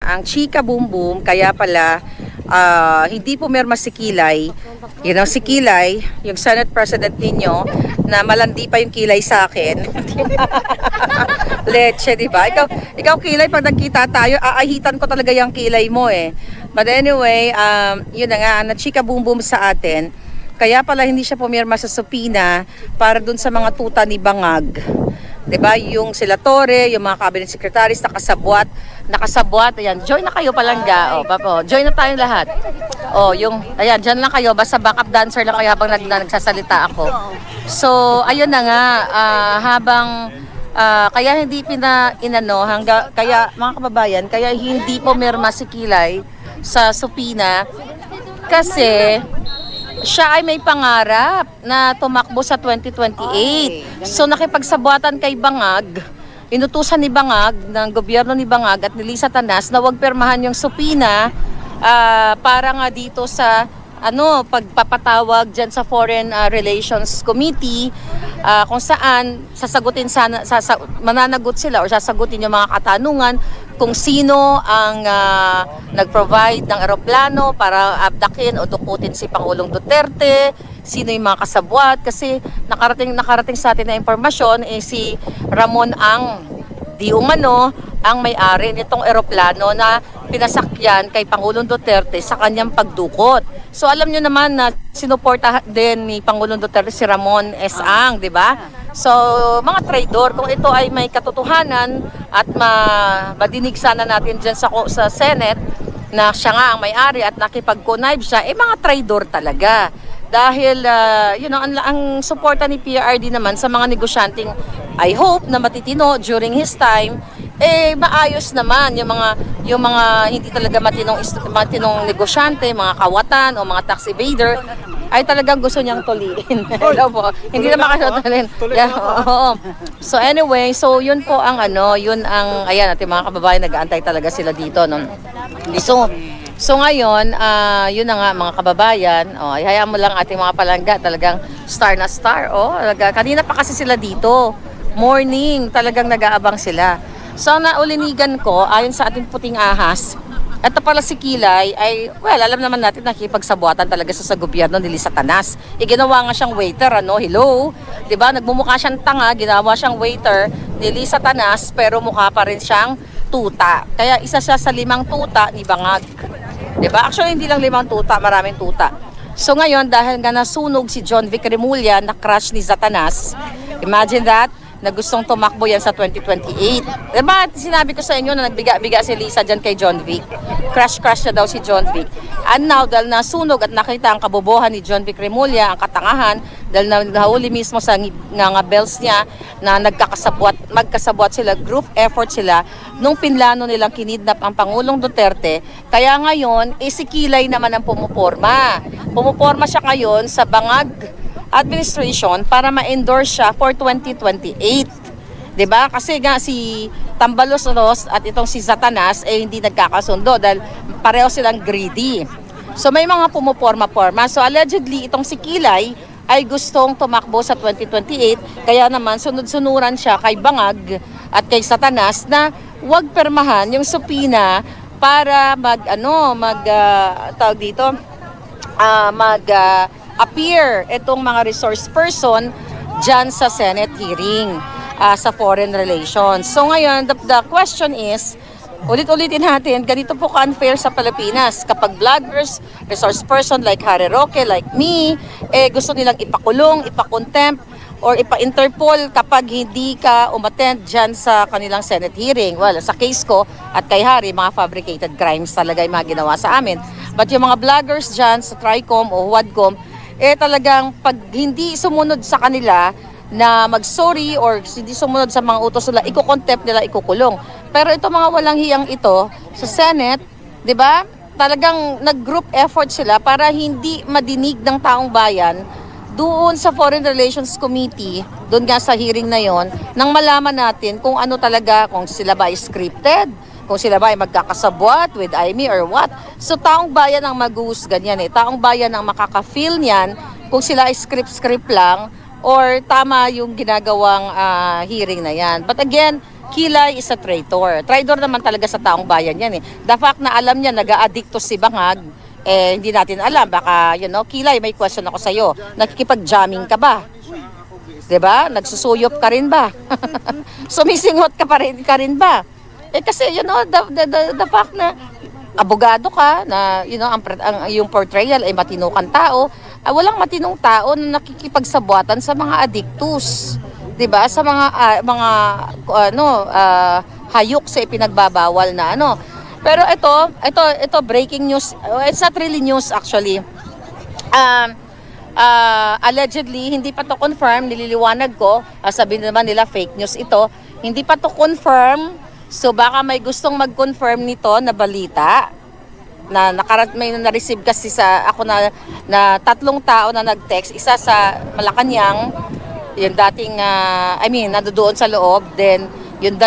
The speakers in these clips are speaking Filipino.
ang chika boom boom, kaya pala hindi pumirma si Kilay. You know, si Kilay, yung Senate President ninyo, na malandi pa yung Kilay sa akin. Leche, di ba? Ikaw Kilay, pag nagkita tayo, aahitan ko talaga yung Kilay mo eh. But anyway, yun na nga, na-chika boom boom sa atin. Kaya pala hindi siya pumirma sa supina para dun sa mga tuta ni Bangag. Diba? Yung sila Torre, yung mga cabinet secretaries, nakasabwat, ayan, join na kayo palangga. O, papo, join na tayong lahat. O, yung, ayan, dyan lang kayo, basta backup dancer lang kayo habang nagsasalita ako. So, ayun na nga, kaya hindi kaya mga kababayan, kaya hindi pumirma si Kilay sa supina kasi siya ay may pangarap na tumakbo sa 2028. So nakipagsabuatan kay Bangag, inutusan ni Bangag, ng gobyerno ni Bangag at ni Lisa Tanas na wag pirmahan yung supina para nga dito sa pagpapatawag dyan sa Foreign Relations Committee kung saan mananagot sila o sasagutin yung mga katanungan kung sino ang nag-provide ng eroplano para abdakin o dukutin si Pangulong Duterte, sino yung mga kasabwat, kasi nakarating sa atin na impormasyon si Ramon ang di umano ang may-ari nitong eroplano na pinasakyan kay Pangulong Duterte sa kanyang pagdukot. So alam nyo naman na sinuporta din ni Pangulong Duterte si Ramon S. Ang, di ba? So mga traidor, kung ito ay may katotohanan at madinig sana natin dyan sa Senate na siya nga ang may-ari at nakipag-connive siya, mga traidor talaga. Dahil ang suporta ni PRRD naman sa mga negosyanteng, I hope na matitino during his time, maayos naman yung mga hindi talaga matinong negosyante, mga kawatan o mga tax evader ay talagang gusto niyang tuliin. Hello po. Hindi naman kayo tuliin. Yeah, oo. So anyway, so yun po ang ayan, ating mga kababayan, nag-aantay talaga sila dito. No? So ngayon, yun na nga mga kababayan, hayaan mo lang ating mga palangga, talagang star na star. Kanina pa kasi sila dito. Morning, talagang nag-aabang sila. So naulinigan ko, ayon sa ating puting ahas, ito pala si Kilay ay, alam naman natin nakikipagsabuatan talaga sa gobyerno ni Lisa Tanas. Ginawa nga siyang waiter, hello? Diba? Nagmumukha siyang tanga, ginawa siyang waiter ni Lisa Tanas, pero mukha pa rin siyang tuta. Kaya isa siya sa 5 tuta ni Bangag. Diba? Actually, hindi lang 5 tuta, maraming tuta. So ngayon, dahil nga nasunog si John Vic Remulla na crush ni Satanas, imagine that, na gustong tumakbo yan sa 2028. Diba, sinabi ko sa inyo na nagbiga-biga si Lisa dyan kay John Vic. Crush na daw si John Vic. And now, dahil nasunog at nakita ang kabobohan ni John Vic Remulla, ang katangahan, dahil nahuli mismo sa nga bells niya na magkasabwat sila, group effort sila, nung pinlano nilang kinidnap ang Pangulong Duterte. Kaya ngayon, si Kilay naman ang pumuporma. Pumuporma siya ngayon sa Bangag administration para ma-endorse siya for 2028. 'Di ba? Kasi nga si Tambalos Ros at itong si Satanas hindi nagkakasundo dahil pareho silang greedy. So may mga pumuporma-porma. So allegedly itong si Kilay ay gustong tumakbo sa 2028, kaya naman sunod-sunuran siya kay Bangag at kay Satanas na huwag permahan yung supina para appear itong mga resource person dyan sa Senate hearing sa Foreign Relations. So ngayon, the question is, ulit-ulitin natin, ganito po ka-unfair sa Pilipinas. Kapag vloggers, resource person like Harry Roque, like me, gusto nilang ipakulong, ipakontempt, or ipa-interpol kapag hindi ka umattend dyan sa kanilang Senate hearing. Well, sa case ko at kay Harry, mga fabricated crimes talaga yung mga ginawa sa amin. But yung mga vloggers dyan sa TRICOM o HUADCOM, talagang pag hindi sumunod sa kanila na mag-sorry or hindi sumunod sa mga utos nila, iko-contempt nila, ikukulong. Pero ito mga walang hiyang ito sa Senate, 'di ba? Talagang nag-group effort sila para hindi madinig ng taong bayan doon sa Foreign Relations Committee, doon nga sa hearing na yon, nang malaman natin kung ano talaga, kung sila ba ay scripted, kung sila ba ay magkakasabwat with Amy or what. So taong bayan ang mag-uusgan yan Taong bayan ang makaka-feel niyan kung sila ay script lang or tama yung ginagawang hearing na yan. But again, Kilay is a traitor. Traitor naman talaga sa taong bayan yan eh. The fact na alam niya nag-a-addicto si Bangag, hindi natin alam. Baka, Kilay, may question ako sa'yo. Nakikipag-jamming ka ba? 'Di ba? Nagsusuyop ka rin ba? Sumisinghot ka rin ba? Kasi the fact na abogado ka na yung portrayal ay matinukang tao, walang matinong tao na nakikipagsabuatan sa mga addictus, 'di ba? Sa mga hayok sa ipinagbabawal na ano. Pero ito breaking news. It's not really news actually. Allegedly, hindi pa to confirm, nililiwanag ko, sabi naman nila fake news ito, hindi pa to confirm, so baka may gustong mag-confirm nito na balita, na may na-receive kasi ako na 3 tao na nag-text, isa sa Malacanang, yung dating, nandoon sa loob, then yung 2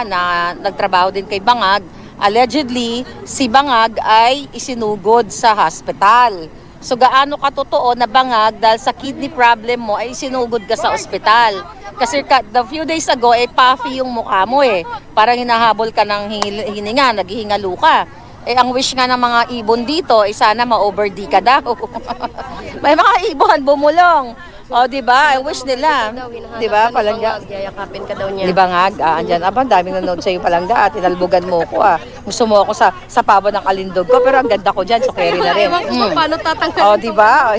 na nagtrabaho din kay Bangag, allegedly, si Bangag ay isinugod sa hospital. So gaano ka totoo na Bangag dahil sa kidney problem mo ay sinugod ka sa ospital? Kasi the few days ago puffy yung mukha mo Parang hinahabol ka ng hininga, naghihingalo ka. Ang wish nga ng mga ibon dito ay sana ma-over-D ka daw. May mga ibon bumulong. O, di ba? I wish nila. Di ba, Palangga? Yayakapin ka daw niya. Di ba nga? Andyan, daming nanonood sa'yo, Palangga. Tinalbugan mo ko, Gusto mo ako sa pabo ng kalindog ko, pero ang ganda ko dyan, so carry na rin. Paano tatanggal? O, di ba?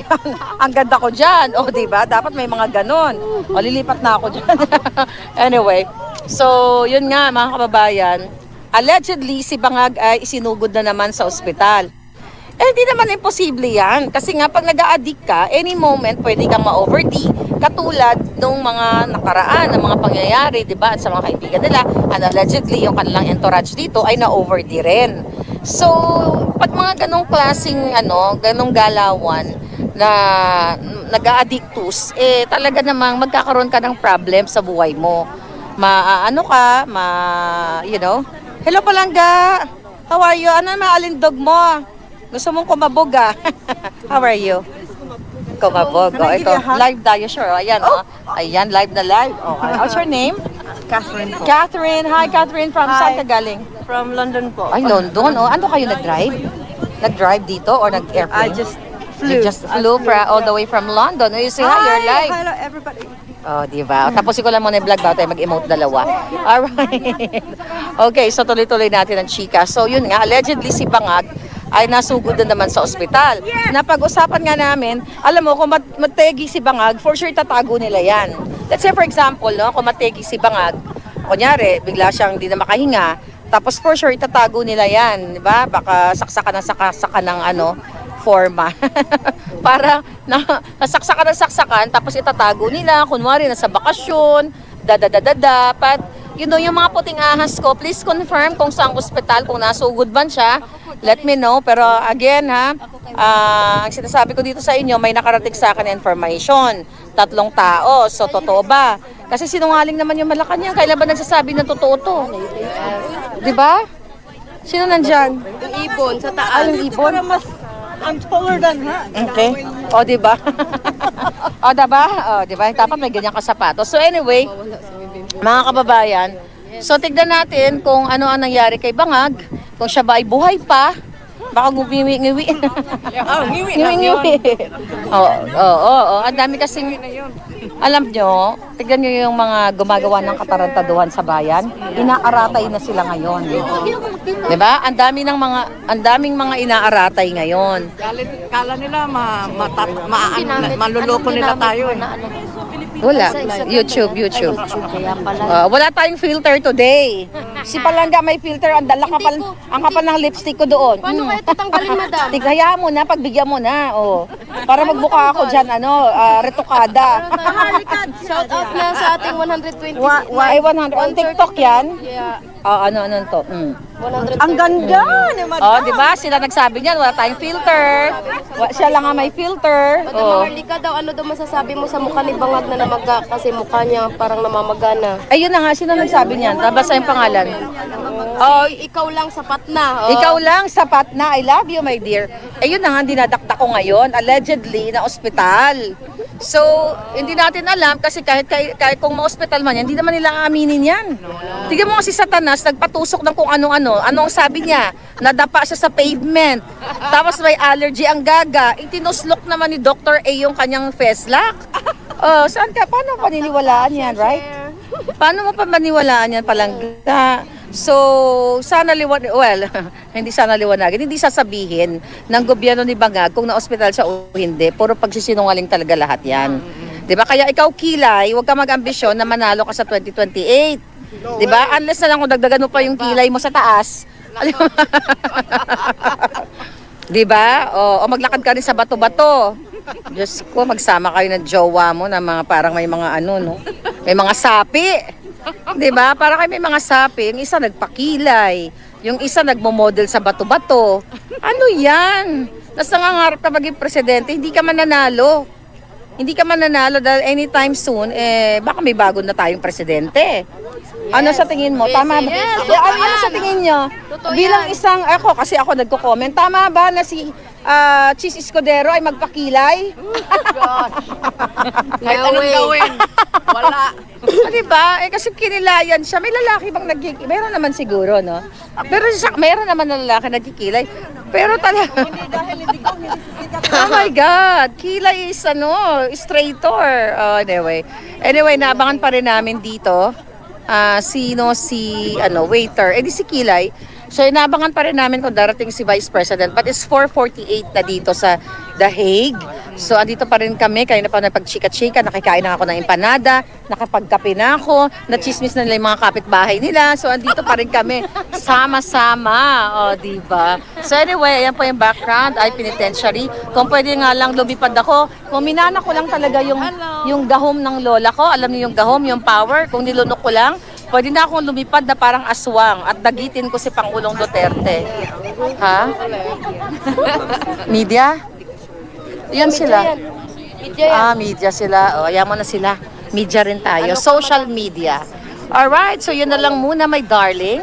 Ang ganda ko dyan. O, di ba? Dapat may mga ganon. O, lilipat na ako dyan. Anyway, so, yun nga, mga kababayan. Allegedly, si Bangag ay isinugod na naman sa ospital. Hindi naman imposible yan. Kasi nga, pag nag-a-addict ka, any moment, pwede kang ma-over-D. Katulad nung mga nakaraan, ng mga pangyayari, di ba? At sa mga kaibigan nila, and allegedly, yung kanilang entourage dito ay na-over-D rin. So, pag mga ganong klaseng, ganong galawan na nag-a-addictus, talaga namang magkakaroon ka ng problem sa buhay mo. Hello, Palangga! How are you? Ano naman alindog mo? Gusto mong kumabog How are you? Kumabog. Ito, live tayo, sure. Ayan, Ayan, live na live. Okay. What's your name? Catherine po. Catherine. Hi, Catherine. Saan ka galing? From London po. Ay, London. Ano kayo nag-drive? Nag-drive dito or nag-airplane? I just flew. You just flew all the way from London. You say hi, you're live. Hello, everybody. Oh, di ba? Tapusin ko lang muna yung vlog bago tayo mag-emote 2. Alright. Okay, so tuloy-tuloy natin ang chika. So, yun nga, allegedly si Bangag ay nasugod na naman sa ospital. Napag-usapan nga namin, alam mo, kung mategi si Bangag, for sure tatago nila yan. Let's say for example, kung mategi si Bangag, kunyari, bigla siyang di na makahinga, tapos for sure itatago nila yan, di ba? Baka saksakan ng forma. Para nasaksakan, tapos itatago nila, kunwari nasa bakasyon, dapat, yung mga puting ahas ko, please confirm kung saang ospital, kung nasugod ban siya, let me know. Pero again ang sinasabi ko dito sa inyo, may nakarating sa akin information, 3 tao, so totoo ba? Kasi sinungaling naman yung Malacanang, kailan ba nagsasabi na totoo to? Diba? Sino nandyan? Yung ibon sa taas. Yung ibon? I'm taller than her. Okay. O, diba? O, diba? O, diba? Dapat may ganyan kasapatos. So, anyway, mga kababayan, so tignan natin kung ano ang nangyari kay Bangag. Kung siya ba ay buhay pa, baka nguwi-ngiwi. Ngiwi-ngiwi. Oo. Ang dami kasing, alam nyo, tignan nyo yung mga gumagawa ng katarantaduhan sa bayan. Inaaratay na sila ngayon. Diba? Ang daming mga inaaratay ngayon. Kala nila maluloko nila tayo. Wala. YouTube. Wala tayong filter today. Si Palangga may filter. Ang kapal ng lipstick ko doon. Paano kaya tatanggalin, madam? Hayaan mo na, pagbigyan mo na. Para magbuka ako dyan, retokada. Shout out na sa ating 120. Ay, 100. On TikTok yan? Yeah. Ano to? 120. Ang ganda ni Madam. Diba? Sila nagsabi niyan, wala tayong filter. Siya lang nga may filter. Madam Marlica daw, ano daw masasabi mo sa mukha ni Bangag na namaga? Kasi mukha niya parang namamagana. Ayun na nga, sino nagsabi niyan? Basta yung pangalan. Ikaw lang sapat na. Ikaw lang, sapat na. I love you, my dear. Ayun na nga, dinadakta ko ngayon. Allegedly, na ospital. So, hindi natin alam kasi kahit kung ma-hospital man yan, hindi naman nila aaminin yan. Tignan mo nga si Satanas, nagpatusok ng kung ano-ano. Anong sabi niya? Nadapa siya sa pavement. Tapos may allergy ang gaga. Itinuslok naman ni Dr. A yung kanyang Feslock. Oh, saan ka? Paano paniniwalaan yan, right? Paano mo pa maniwalaan yan palangga? So, sana hindi sana liwanagin, hindi sasabihin ng gobyerno ni Bangag kung na-hospital siya o hindi. Puro pagsisinungaling talaga lahat yan. 'Di ba? Kaya ikaw, Kilay, huwag ka mag-ambisyon na manalo ka sa 2028. 'Di ba? Unless na lang kung dagdagan mo pa yung kilay mo sa taas. 'Di ba? O maglakad ka rin sa bato-bato. Diyos ko, magsama kayo ng jowa mo na mga parang may mga ano, no? May mga sapi. 'Di ba? Para kay may mga sapi, yung isa nagpakilay, yung isa nagmo-model sa bato-bato. Ano 'yan? Tapos nangangarap ka maging presidente, hindi ka mananalo. Hindi ka mananalo dahil anytime soon baka may bago na tayong presidente. Ano sa tingin mo? Tama ba? Ano sa tingin niyo? Bilang isang kasi ako nagko-comment, tama ba na si Cheese Escudero ay magpakilay? Kahit anong gawin. Wala. Diba? Kasi kinilayan siya. May lalaki bang nagkikilay? Meron naman siguro, no? Pero meron naman na lalaki nagkikilay. Pero talaga. Oh my God. Kilay is straightor. Anyway, naabangan pa rin namin dito. Waiter. Di si Kilay. So, inaabangan pa rin namin kung darating si Vice President. But it's 4:48 na dito sa The Hague. So, andito pa rin kami. Kaya na pa napag-chika-chika. Nakikain na ako ng empanada. Nakapagkape na ako. Nachismis na nila yung mga kapitbahay nila. So, andito pa rin kami. Sama-sama. Diba? So, anyway, ayan po yung background. Ay, penitentiary. Kung pwede nga lang lumipad ako. Kung minana ko lang talaga yung gahom ng lola ko. Alam niyo yung gahom, yung power. Kung nilunok ko lang. Pwede na akong lumipad na parang aswang at dagitin ko si Pangulong Duterte. Ha? Media? Yan sila. Media sila. Ayan mo na sila. Media rin tayo. Social media. Alright, so yun na lang muna, my darling.